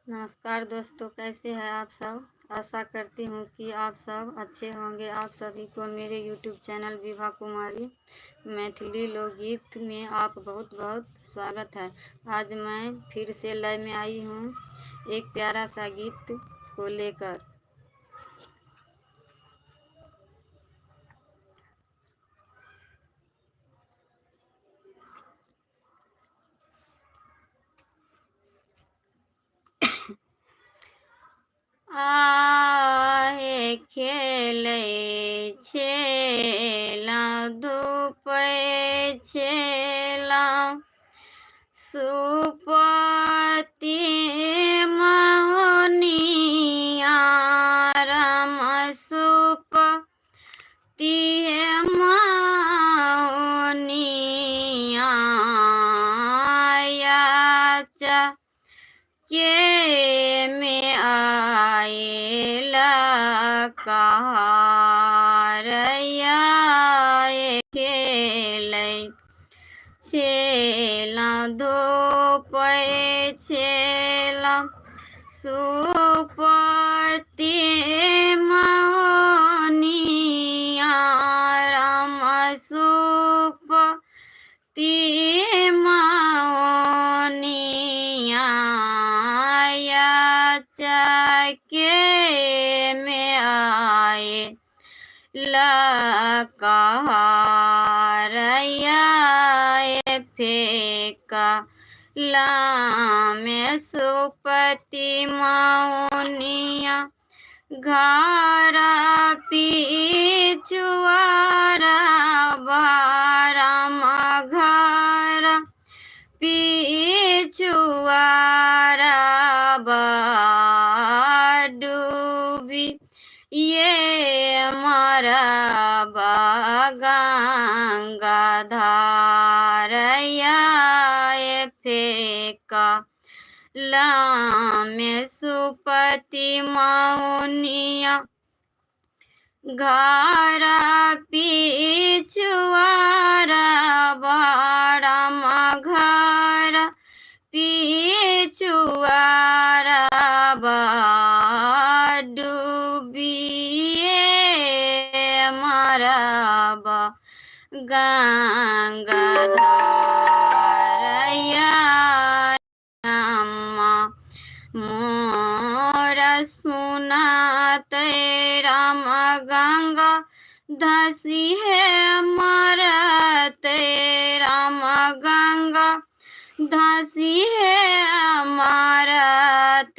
नमस्कार दोस्तों, कैसे हैं आप सब। आशा करती हूँ कि आप सब अच्छे होंगे। आप सभी को मेरे YouTube चैनल विभा कुमारी मैथिली लोकगीत में आप बहुत बहुत स्वागत है। आज मैं फिर से लय में आई हूँ एक प्यारा सा गीत को लेकर। आहे खेलै छेलहुँ धूपै छेलहुँ सुपति मौनिया राम सुपति मौनिया याचा के में आएला कहारया खेलै छेलहुँ धूपै छेलहुँ सुपति मौनिया राम सुपति मौनिया याचके में आए लकारया फेंका लामे सुपति मौनिया घारा पिछुआरा बाराम घारा पिछुआरा डूबी ये मरबा गंगाधारया फेंका लामे सुपति मौनिया घारा पिछुआरा बाराम घारा पिछुआरा डूबिए मरबा गंगाधारया मोरा सुनात राम गंगा धसी है मरत राम गंगा धसी है मरत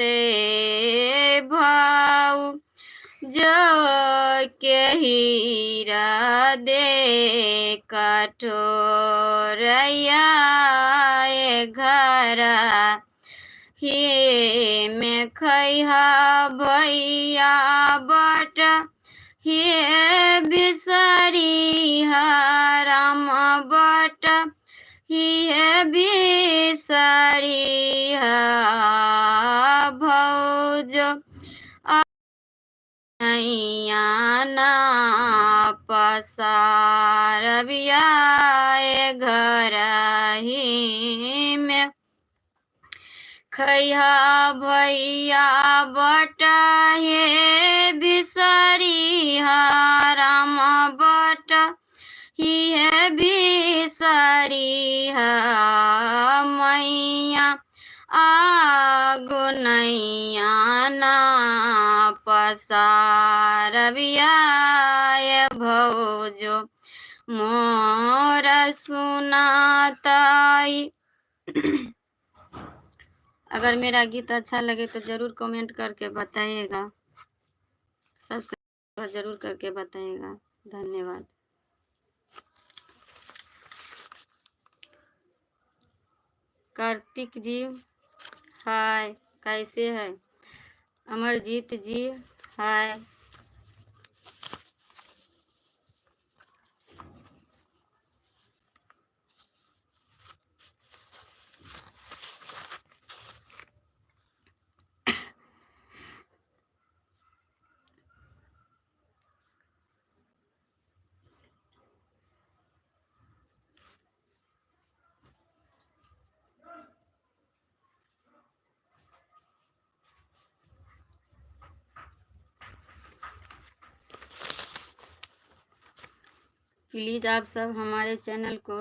भाव जो के हीरा दे कठोरया घरा हे में खैहा भैया बट हे बिसरी राम बट हे बिसरी भौज ना पसारबिया घर ही में खैहा भैया बट हे बिसरी राम बट ही है बिसरी मैया आगुनैया ना पसारबिया भौजो मोर सुनाताई। अगर मेरा गीत अच्छा लगे तो ज़रूर कमेंट करके बताइएगा, सब्सक्राइब ज़रूर करके बताइएगा। धन्यवाद। कार्तिक जी हाय, कैसे है? अमरजीत जी हाय। प्लीज़ आप सब हमारे चैनल को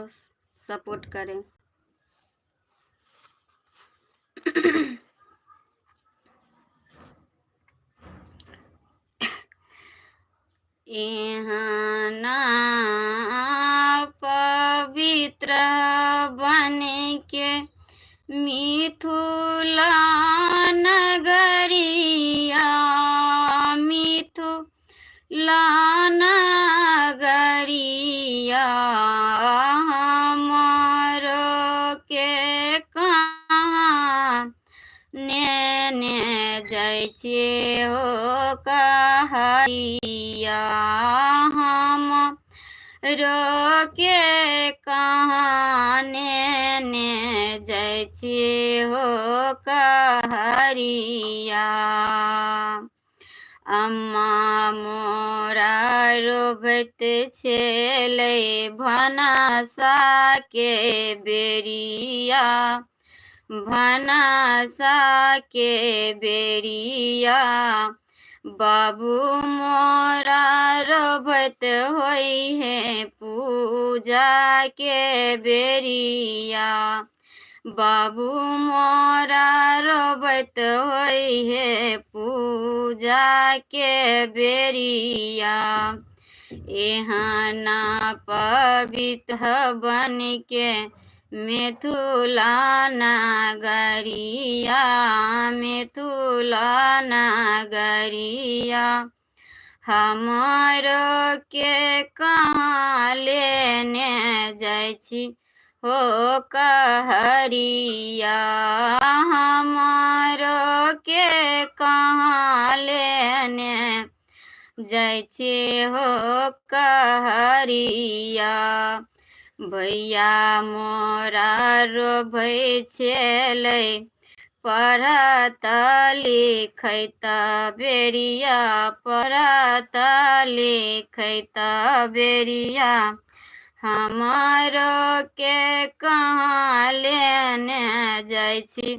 सपोर्ट करें। एहाना पवित्र बन के मिथुला नगरिया मिथुला नगरिया हमारो के कहाँ ने जाइ छिए हो कहरिया हम रोके कहाँ ने जाइ छिए हो कहरिया। अम्मा मोरा रोबत छेलै भनसा के बेरिया भनसा के बेरिया बाबू मोरा रोबत होई है पूजा के बेरिया बाबू मोरा रोबत होई है पूजा के बेरिया। एहाना पवित्र बन के मिथुला नगरिया मिथुला नगरिया हमारो के कहाँ लेने जाइ छी हो कहरिया हमारो के कहाँ लेने जाइ छी हो कहरिया। भैया मोरा रोबै छेलै पढ़त लिखैत बेरिया पढ़त लिखैत बेरिया हमारो के कहाँ लेने जाइ छी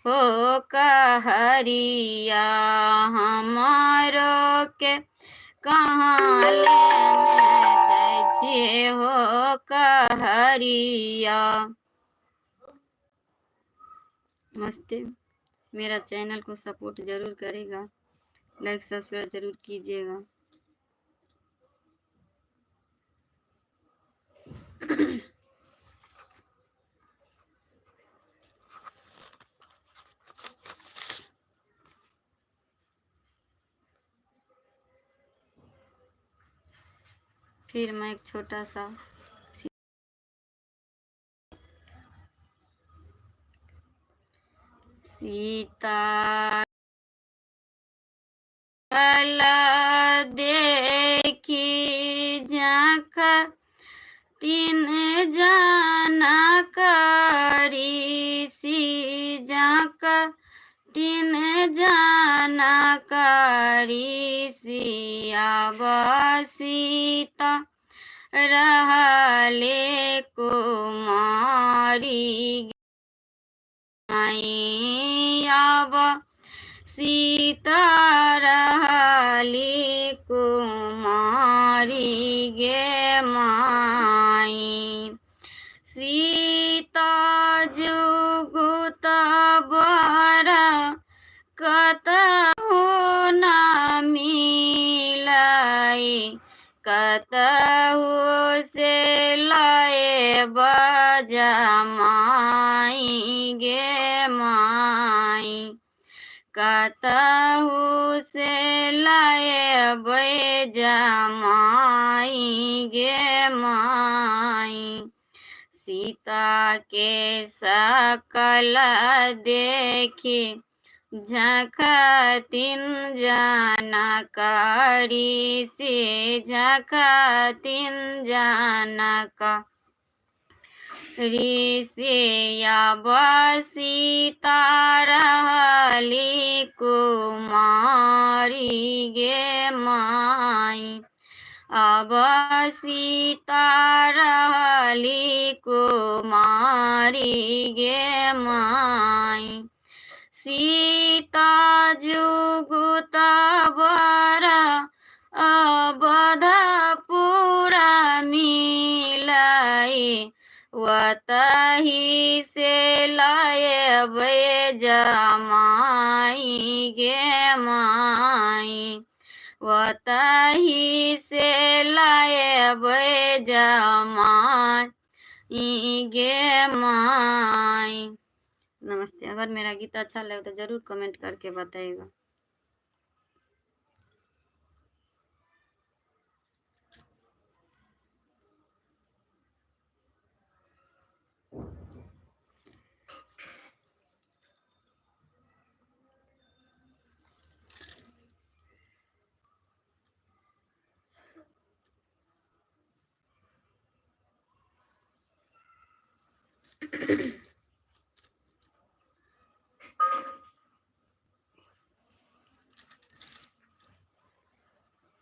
हो कहरिया हमारो के कहाँ लेने जाइ छिए हो कहरिया। नमस्ते, मेरा चैनल को सपोर्ट ज़रूर करेगा, लाइक सब्सक्राइब ज़रूर कीजिएगा। फिर मैं एक छोटा सा सीता देखी झाँका तीन जाना करी सी झाँका तीन जाना करी सिया सीता रहले कुमारी आब सीता रहली कुमारी गे माई सीता जुगुत बड़ा कतहु न मिलाई कतहु से लाए बजमाई गे माई कतहु से लाए बजमाई गे माई सीता के सकल देखी झखतिन जाना करी से झखतिन जाना का ऋषिया सीता रहली कुमारी गे माई अब सीता रहली कुमारी गे माई सीता जुगुत बरा अवधपुरा मिलाई वतही से लाए जमाई गे माई वतही से लाए जमाई गे माई। नमस्ते। अगर मेरा गीत अच्छा लगे तो ज़रूर कमेंट करके बताइएगा।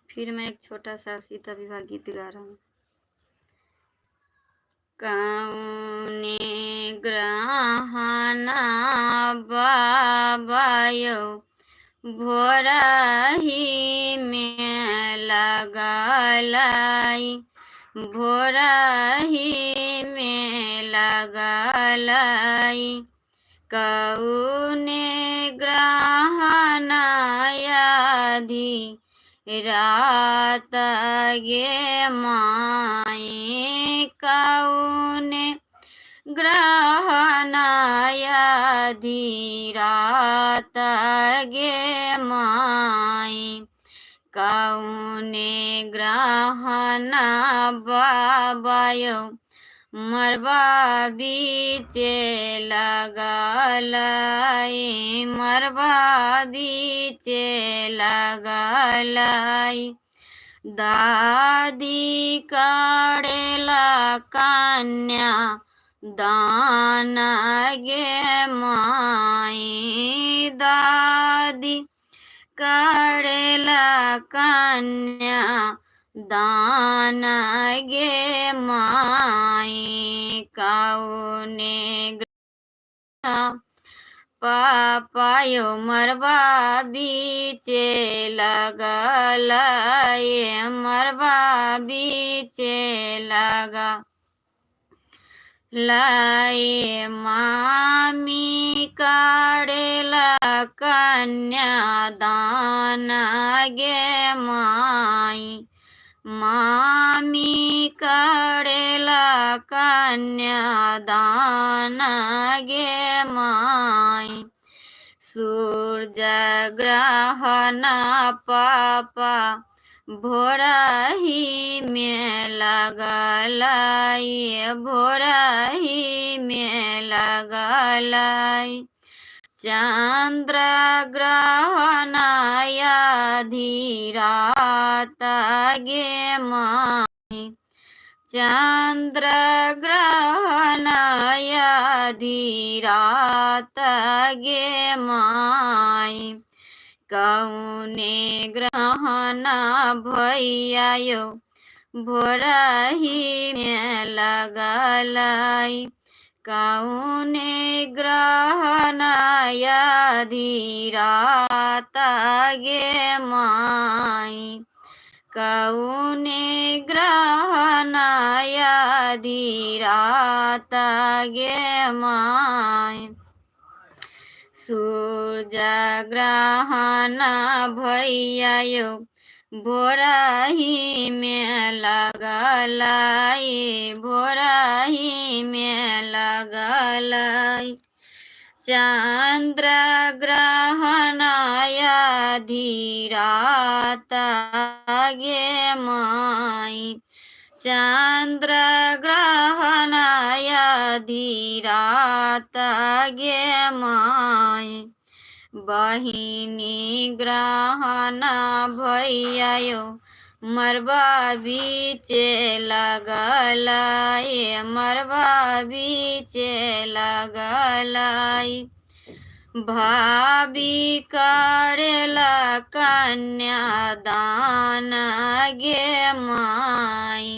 फिर मैं एक छोटा सा सीता विवाह गीत गा रहा हूँ। कौने ग्रहना बाबायो भोरही में लगलाई भोरही में लगलाई कौने ग्रहना याधी रात गे माई कौने ग्रहण आधी रात गे माई कौने ग्रहण बाबायो मरबा बीचे लगलाई मरबा बीचे लगलाई दादी करेला कन्या दान गे माई दादी करेला कन्या दान गे माई कौने पापायो मरबा बीचे लगलाए मरबा बीचे लगा लाए मामी करेला कन्या दान गे माई मामी करेला कन्या दान गे माई सूर्य ग्रहण पापा भोरही में लगलाई, भोरही में लगलाई। चंद्र ग्रहण आधी रात गे माई, चंद्र ग्रहण आधी रात गे माई। कौने ग्रहण भैया यो भोरही में लगलाई। कौने ग्रहण आधी रात गे माई, कौने ग्रहण आधी रात गे माई। सूरज ग्रहण भैया यो भोरही में लगलाई, भोरही में लगलाई। चंद्र ग्रहण आधी रात गे माई, चंद्र ग्रहण आधी रात गे माई। बहिनी ग्रहण भैया यो मरबा बीचे लगलाई, मरबा बीचे लगलाई। भाभी करेला कन्यादान गे माई,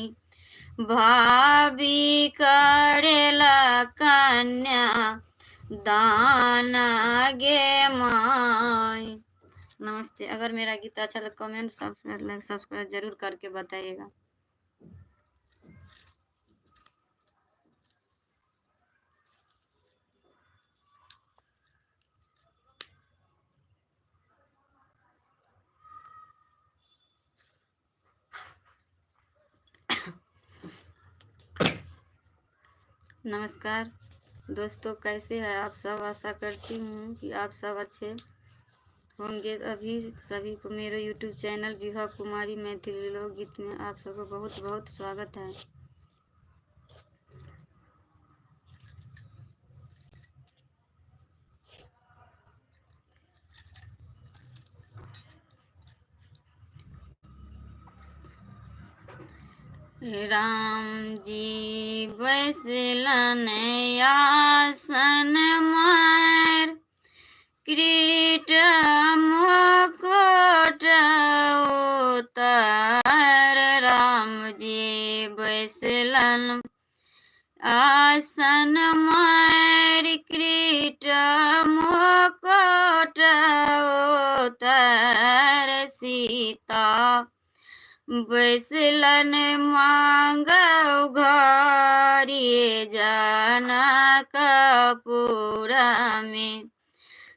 भाभी करेला कन्या दान गे माई। नमस्ते। अगर मेरा गीत अच्छा लगे कमेंट सब्सक्राइब जरूर करके बताइएगा। नमस्कार दोस्तों, कैसे हैं आप सब। आशा करती हूँ कि आप सब अच्छे होंगे। अभी सभी को मेरे यूट्यूब चैनल विभा कुमारी मैथिली लोकगीत में आप सबको बहुत बहुत स्वागत है। राम जी बैसलन आसन मार, किरीट मुकुट उतार। राम जी बैसलन आसन मार, किरीट मुकुट उतार। सीता बैसलन मांगौ घरी जनकपुर में।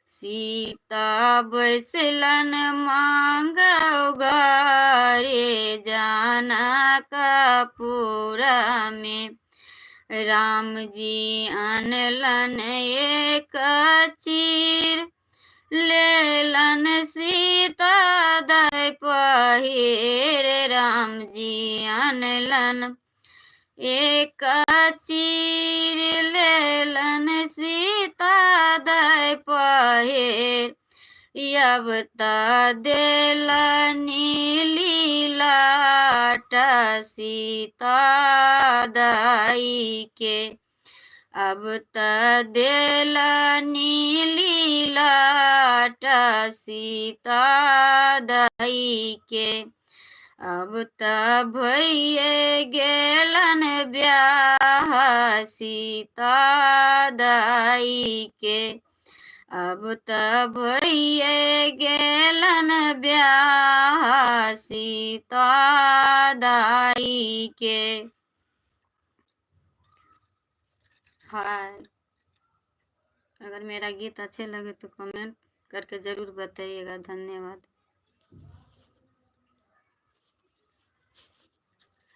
सीता बैसलन मांगौ घरी जनकपुर में। राम जी अनलन एक चीर, लेलन सीता दय पहिर। राम जी अनलन एक चीर, लेलन सीता दय पहिर। अब त देलनी लीलाट सीता दाई के। अब त देलनी लीलाट सीता दाई के। अब त भइए गेलन ब्याह सीता दाई के। अब त भइए गेलन ब्याह सीता दाई के। हाय। अगर मेरा गीत अच्छे लगे तो कमेंट करके ज़रूर बताइएगा। धन्यवाद।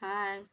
हाय।